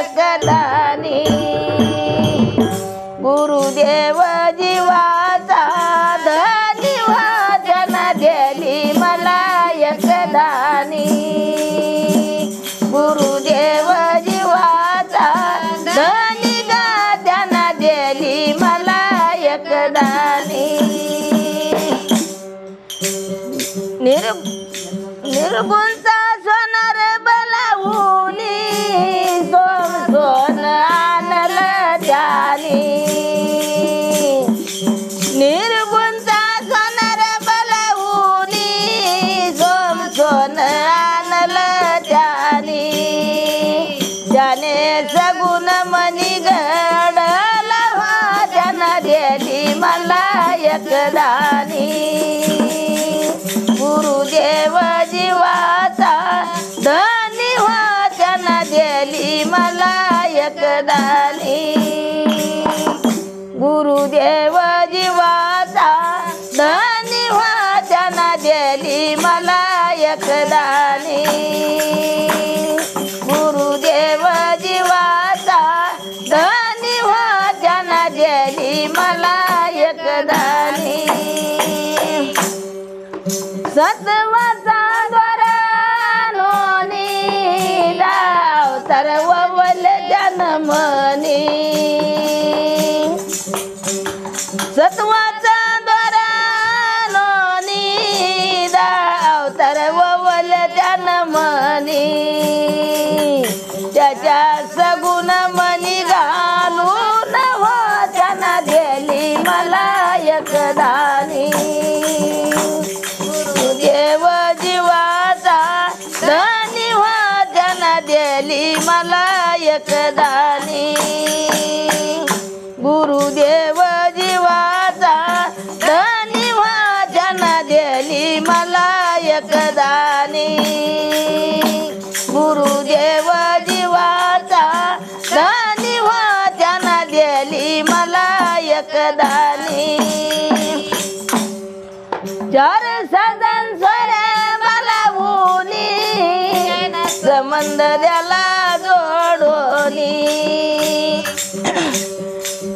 एकदानी गुरुदेव जीवाचा धनी वाचन दिली मला एकदानी गुरुदेव जीवाचा धनी गाद्यान दिली मला एकदानी निर्गुणचा सोनार बलावूनी सोम सोन आणल त्यानी निर्गुणचा सोनार बलावूनी सोम सोन आणल त्यानी त्याने सगुण मनी घडला त्यानं दिली मला एकदानी गुरुदेव जीवाचा धनी वाचन दिली मला एकदानी गुरुदेव जीवाचा धनी वाचन दिली मला एकदानी गुरुदेव जीवाचा धनी वाचन दिली मला एकदानी सत्वाचा द्वारानोनी डाव तरवल जनमनी सत्वाचा द्वारानोनी डाव तरवल जनमनी त्याच्या सगुण मनी घालून वाचन दिली मला एकदानी गुरुदेव जीवाचा धनी वाचन दिली मला एकदानी गुरुदेव जीवाचा धनी वाचन दिली मला एकदानी गुरुदेव जीवाचा धनी वाचन दिली मला एकदानी चार सजन सोऱ्या बलावूनी संबंध द्याला जोडोनी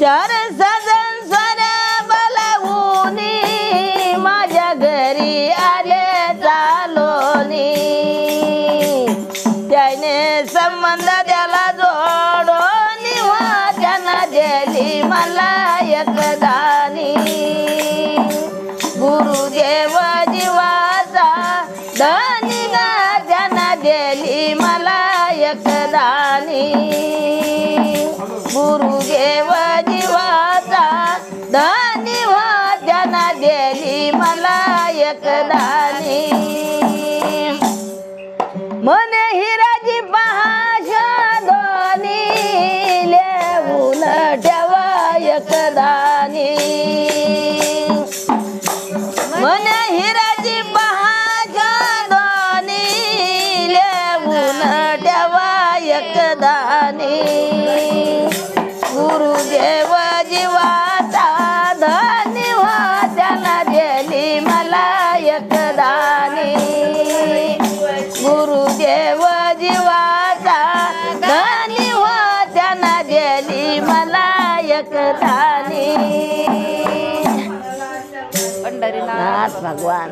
चार सजन सोऱ्या बलावूनी माझ्या घरी आले चालोनी त्याने संबंध द्याला जोडोनी वाचन दिली मला एकदानी गुरुदेव जीवाचा धनी गाद्यान दिली मला एकदानी गुरुदेव जीवाचा धनी वाचन दिली मला एकदानी मन हिराजी पहाशोनी लेवून ठेवा एकदानी मन हिराजी पहाशोनी लेवून ठेवा एकदानी गुरुदेव जीवाचा धनी वाचन दिली मला एकदानी गुरुदेव जीवाचा धनी वाचन दिली मला एकदानी पंढरीनाथ भगवान।